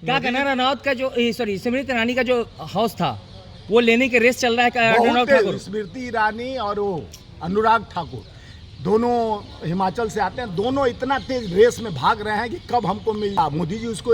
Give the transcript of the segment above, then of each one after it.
क्या कंगना रनौत का जो स्मृति ईरानी का जो हाउस था वो लेने के रेस चल रहा है अनुराग ठाकुर। स्मृति ईरानी और वो अनुराग ठाकुर दोनों हिमाचल से आते हैं, दोनों इतना तेज रेस में भाग रहे हैं कि कब हमको मिल। मोदी जी उसको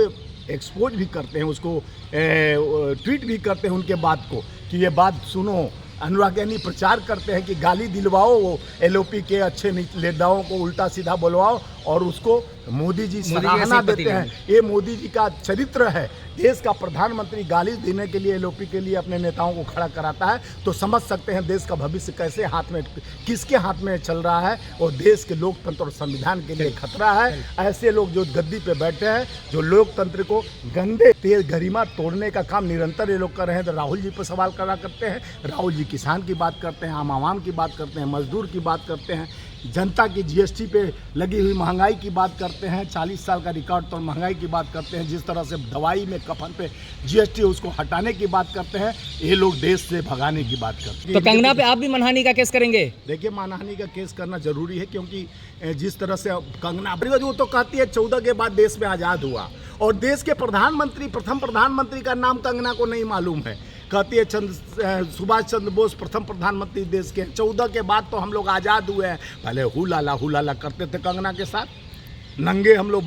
एक्सपोज भी करते हैं, उसको ट्वीट भी करते हैं उनके बात को कि ये बात सुनो। अनुराग यानी प्रचार करते हैं कि गाली दिलवाओ वो एलओपी के अच्छे नेताओं को, उल्टा सीधा बोलवाओ, और उसको मोदी जी सराहना देते हैं। ये मोदी जी का चरित्र है। देश का प्रधानमंत्री गाली देने के लिए, एलओपी के लिए अपने नेताओं को खड़ा कराता है, तो समझ सकते हैं देश का भविष्य कैसे हाथ में, किसके हाथ में चल रहा है, और देश के लोकतंत्र और संविधान के लिए खतरा है। ऐसे लोग जो गद्दी पे बैठे हैं, जो लोकतंत्र को गंदे तेज गरिमा तोड़ने का काम निरंतर ये लोग कर रहे हैं, तो राहुल जी पर सवाल खड़ा करते हैं। राहुल जी किसान की बात करते हैं, आम आवाम की बात करते हैं, मजदूर की बात करते हैं, जनता की जीएसटी पे लगी हुई महंगाई की बात करते हैं, 40 साल का रिकॉर्ड तोड़ महंगाई की बात करते हैं, जिस तरह से दवाई में कफन पे जीएसटी उसको हटाने की बात करते हैं। ये लोग देश से भगाने की बात करते हैं। तो कंगना पे आप भी मानहानि का केस करेंगे? देखिए, मानहानि का केस करना जरूरी है, क्योंकि जिस तरह से कंगना वो तो कहती है 14 के बाद देश में आज़ाद हुआ, और देश के प्रधानमंत्री, प्रथम प्रधानमंत्री का नाम कंगना को नहीं मालूम है। कहती है सुभाष चंद्र बोस प्रथम प्रधानमंत्री देश के, 14 के बाद तो हम लोग आज़ाद हुए हैं। पहले हु लाला करते थे कंगना के साथ, नंगे हम लोग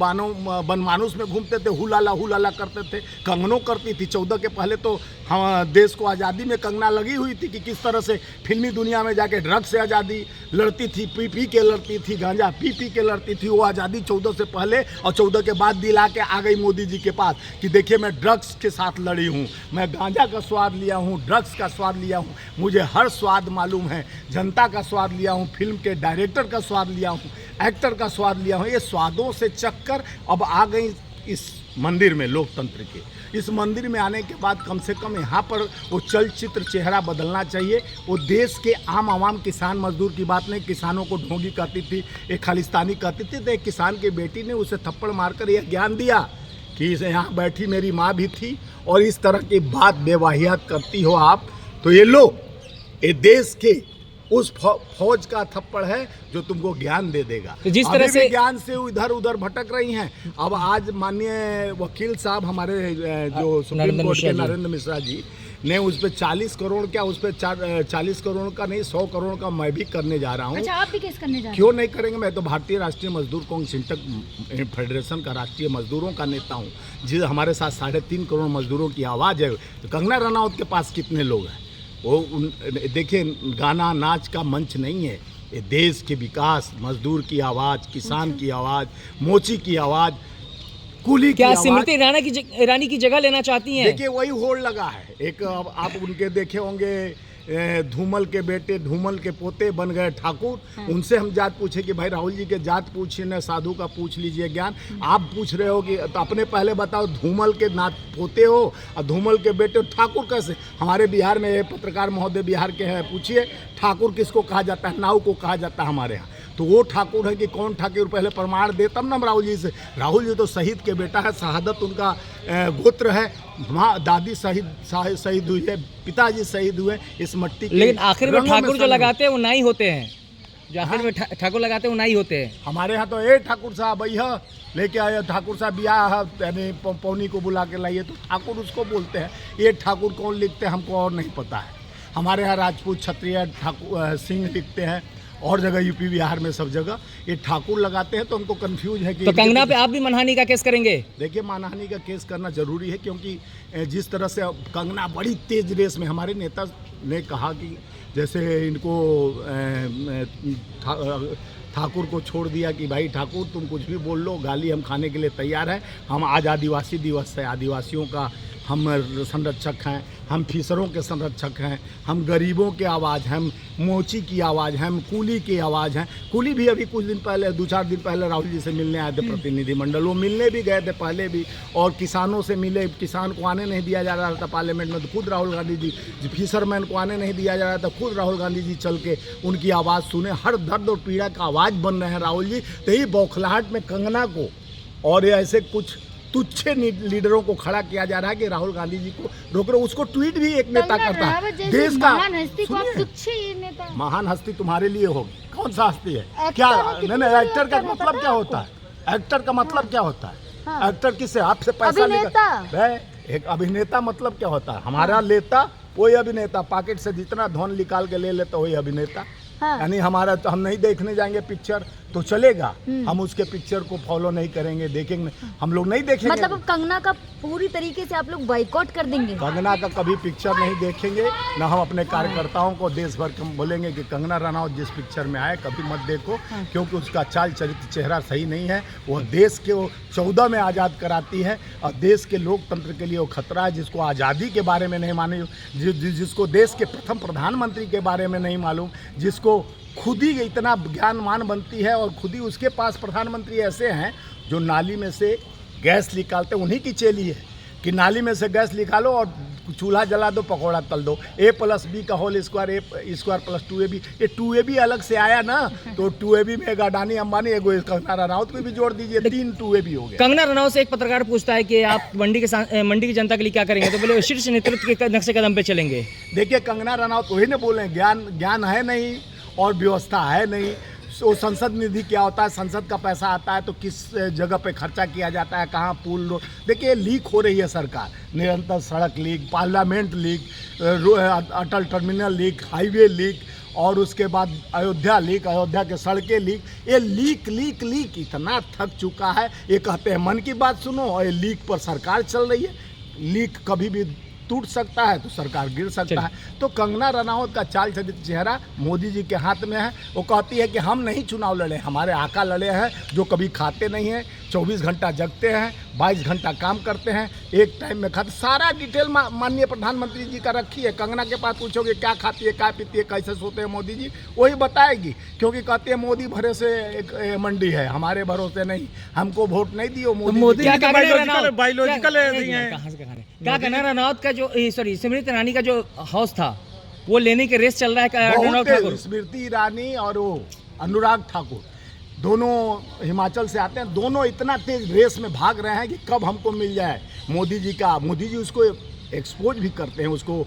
बनमानुस में घूमते थे, हु लाला करते थे। कंगनों करती थी 14 के पहले, तो हम देश को आज़ादी में कंगना लगी हुई थी कि किस तरह से फिल्मी दुनिया में जाके ड्रग्स से आज़ादी लड़ती थी, पी के लड़ती थी, गांजा पी के लड़ती थी। वो आज़ादी 14 से पहले और 14 के बाद दिला के आ गई मोदी जी के पास कि देखिए मैं ड्रग्स के साथ लड़ी हूँ, मैं गांजा का स्वाद लिया हूँ, ड्रग्स का स्वाद लिया हूँ, मुझे हर स्वाद मालूम है, जनता का स्वाद लिया हूँ, फिल्म के डायरेक्टर का स्वाद लिया हूँ, एक्टर का स्वाद लिया हूँ। ये स्वादों से चक्कर अब आ गई इस मंदिर में, लोकतंत्र के इस मंदिर में आने के बाद कम से कम यहाँ पर वो चलचित्र चेहरा बदलना चाहिए। वो देश के आम आवाम, किसान मजदूर की बात नहीं, किसानों को ढोंगी कहती थी, एक खालिस्तानी कहती थी, तो एक किसान की बेटी ने उसे थप्पड़ मारकर यह ज्ञान दिया कि इसे यहाँ बैठी मेरी माँ भी थी, और इस तरह की बात बेवाहियात करती हो आप, तो ये लो, ये देश के उस फौज का थप्पड़ है जो तुमको ज्ञान दे देगा। तो जिस तरह से ज्ञान से इधर उधर भटक रही हैं। अब आज माननीय वकील साहब हमारे जो सुप्रीम कोर्ट के नरेंद्र मिश्रा जी ने उस पर 40 करोड़ क्या, उस पर 40 करोड़ का नहीं 100 करोड़ का मैं भी करने जा रहा हूँ। अच्छा, आप भी केस करने जा रहे हैं? क्यों नहीं करेंगे? मैं तो भारतीय राष्ट्रीय मजदूर कांग्रेस इंटक फेडरेशन का राष्ट्रीय मजदूरों का नेता हूँ, जिस हमारे साथ 3.5 करोड़ मजदूरों की आवाज़ है। तो कंगना रनौत के पास कितने लोग हैं? वो देखिए, गाना नाच का मंच नहीं है, ये देश के विकास, मजदूर की आवाज़, किसान की आवाज़, मोची की आवाज़, कुली की आवाज़। स्मृति ईरानी की जगह लेना चाहती हैं? देखिए, वही होड़ लगा है। एक आप उनके देखे होंगे, धूमल के बेटे, धूमल के पोते बन गए ठाकुर। उनसे हम जात पूछे कि भाई राहुल जी के जात पूछिए न, साधु का पूछ लीजिए ज्ञान। आप पूछ रहे हो कि तो अपने पहले बताओ, धूमल के नात पोते हो और धूमल के बेटे हो, ठाकुर कैसे? हमारे बिहार में ये पत्रकार महोदय बिहार के हैं, पूछिए ठाकुर किसको कहा जाता है? नाव को कहा जाता है हमारे यहाँ। तो वो ठाकुर है कि कौन ठाकुर, पहले प्रमाण दे तब ना राहुल जी से। राहुल जी तो शहीद के बेटा है, शहादत उनका गोत्र है, माँ दादी शहीद हुई है, पिताजी शहीद हुए इस मट्टी के। लेकिन आखिर में ठाकुर जो लगाते हैं वो नाई होते हैं, जो आखिर में ठाकुर लगाते हैं वो नाई होते हैं। हमारे यहाँ तो ये ठाकुर साहब भैया लेके आए, ठाकुर साहब ब्याह यानी पौनी को बुला के लाइए, तो ठाकुर उसको बोलते हैं। ये ठाकुर कौन लिखते हैं हमको और नहीं पता है। हमारे यहाँ राजपूत, क्षत्रिय, ठाकुर, सिंह लिखते हैं, और जगह यूपी बिहार में सब जगह ये ठाकुर लगाते हैं, तो हमको कंफ्यूज है कि। तो कंगना पे आप भी मानहानि का केस करेंगे? देखिए, मानहानि का केस करना जरूरी है, क्योंकि जिस तरह से कंगना बड़ी तेज रेस में, हमारे नेता ने कहा कि जैसे इनको ठाकुर को छोड़ दिया कि भाई ठाकुर तुम कुछ भी बोल लो, गाली हम खाने के लिए तैयार हैं। हम आज आदिवासी दिवस है, आदिवासियों का हम संरक्षक हैं, हम फिशरों के संरक्षक हैं, हम गरीबों के आवाज़ हैं, हम मोची की आवाज़ हैं, हम कूली की आवाज़ हैं। कूली भी अभी कुछ दिन पहले, 2-4 दिन पहले राहुल जी से मिलने आए थे प्रतिनिधिमंडल, वो मिलने भी गए थे पहले भी, और किसानों से मिले। किसान को आने नहीं दिया जा रहा था पार्लियामेंट में, तो खुद राहुल गांधी जी, फिशरमैन को आने नहीं दिया जा रहा था, खुद राहुल गांधी जी चल के उनकी आवाज़ सुने। हर दर्द और पीड़ा का आवाज़ बन रहे हैं राहुल जी। तो यही बौखलाहट में कंगना को और ऐसे कुछ तुच्छ लीडरों को खड़ा किया जा रहा है कि राहुल गांधी जी को रोक रहे। उसको ट्वीट भी एक नेता करता है देश का। महान हस्ती तुम्हारे लिए होगी, कौन सा हस्ती है? क्या नहीं, एक्टर का मतलब क्या होता है? एक्टर का मतलब क्या होता है? हाँ। एक्टर किससे? आपसे पैसा अभिनेता। लेकर एक अभिनेता मतलब क्या होता है? हमारा लेता वही अभिनेता, पॉकेट से जितना धन निकाल के ले लेता वही अभिनेता। हाँ। यानी हमारा तो हम नहीं देखने जाएंगे पिक्चर तो चलेगा, हम उसके पिक्चर को फॉलो नहीं करेंगे, देखेंगे हम लोग नहीं देखेंगे। मतलब अब कंगना का पूरी तरीके से आप लोग बाइकआउट कर देंगे? कंगना का कभी पिक्चर नहीं देखेंगे, ना हम अपने कार्यकर्ताओं को देश भर के बोलेंगे कि कंगना रनौत जिस पिक्चर में आए कभी मत देखो, क्योंकि उसका चाल चरित्र चेहरा सही नहीं है। वो देश के 14 में आज़ाद कराती है और देश के लोकतंत्र के लिए वो खतरा है। जिसको आज़ादी के बारे में नहीं मालूम, जिसको देश के प्रथम प्रधानमंत्री के बारे में नहीं मालूम, जिसको खुद ही इतना ज्ञानमान बनती है और खुद ही उसके पास प्रधानमंत्री ऐसे हैं जो नाली में से गैस निकालते, उन्हीं की चेली है कि नाली में से गैस निकालो और चूल्हा जला दो, पकौड़ा तल दो। A+B का होल स्क्वायर, A²+2AB, ये 2AB अलग से आया ना, तो 2AB में एक अडानी अंबानी, एगो कंगना रनौत को भी जोड़ दीजिए, 3 2AB हो गया। कंगना रनौत से एक पत्रकार पूछता है कि आप मंडी की जनता के लिए क्या करेंगे, तो बोले शीर्ष नेतृत्व के नक्शे कदम पे चलेंगे। देखिए कंगना रनौत वही ने बोले, ज्ञान है नहीं और व्यवस्था है नहीं। वो संसद निधि क्या होता है, संसद का पैसा आता है तो किस जगह पे खर्चा किया जाता है, कहाँ पुल रोड। देखिए लीक हो रही है सरकार, निरंतर सड़क लीक, पार्लियामेंट लीक, अटल टर्मिनल लीक, हाईवे लीक, और उसके बाद अयोध्या लीक, अयोध्या के सड़कें लीक। ये लीक इतना थक चुका है। ये कहते हैं मन की बात सुनो, और ये लीक पर सरकार चल रही है। लीक कभी भी टूट सकता है तो सरकार गिर सकता है। तो कंगना रनौत का चाल चरित्र चेहरा मोदी जी के हाथ में है। वो कहती है कि हम नहीं चुनाव लड़े, हमारे आका लड़े हैं, जो कभी खाते नहीं हैं, 24 घंटा जगते हैं, 22 घंटा काम करते हैं, एक टाइम में खाते। सारा डिटेल माननीय प्रधानमंत्री जी का रखी है। कंगना के पास पूछोगे क्या खाती है, क्या पीती है, कैसे सोते हैं मोदी जी, वही बताएगी। क्योंकि कहती है मोदी भरे से एक मंडी है, हमारे भरोसे नहीं, हमको वोट नहीं दियो मोदी क्या जी। कंगना रनौत का जो स्मृति ईरानी का जो हाउस था वो लेने के रेस चल रहा है बहुत ठाकुर। है। स्मृति ईरानी और वो अनुराग ठाकुर दोनों हिमाचल से आते हैं, दोनों इतना तेज रेस में भाग रहे हैं कि कब हमको मिल जाए मोदी जी का। मोदी जी उसको एक्सपोज भी करते हैं, उसको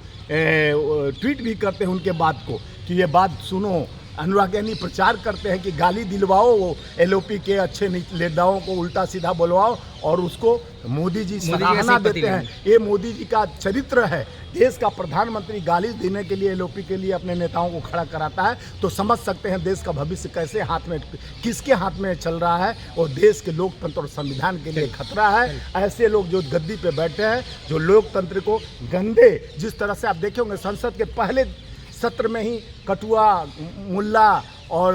ट्वीट भी करते हैं उनके बात को कि ये बात सुनो। अनुराग यानी प्रचार करते हैं कि गाली दिलवाओ वो LOP के अच्छे नेताओं को, उल्टा सीधा बोलवाओ, और उसको मोदी जी सराहना देते हैं। ये मोदी जी का चरित्र है। देश का प्रधानमंत्री गाली देने के लिए LOP के लिए अपने नेताओं को खड़ा कराता है, तो समझ सकते हैं देश का भविष्य कैसे हाथ में, किसके हाथ में चल रहा है। और देश के लोकतंत्र और संविधान के लिए खतरा है। ऐसे लोग जो गद्दी पे बैठे हैं, जो लोकतंत्र को गंदे, जिस तरह से आप देखे होंगे संसद के पहले सत्र में ही कठुआ, मुल्ला और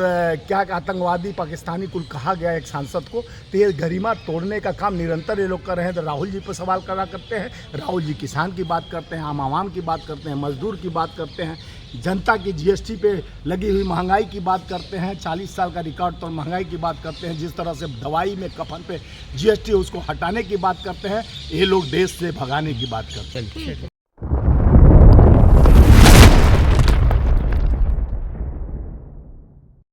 क्या आतंकवादी पाकिस्तानी कुल कहा गया एक सांसद को। तो ये गरिमा तोड़ने का काम निरंतर ये लोग कर रहे हैं। तो राहुल जी पर सवाल करा करते हैं। राहुल जी किसान की बात करते हैं, आम आवाम की बात करते हैं, मजदूर की बात करते हैं, जनता की GST पे लगी हुई महंगाई की बात करते हैं, 40 साल का रिकॉर्ड तो महंगाई की बात करते हैं, जिस तरह से दवाई में कफन पे GST उसको हटाने की बात करते हैं। ये लोग देश से भगाने की बात करते हैं।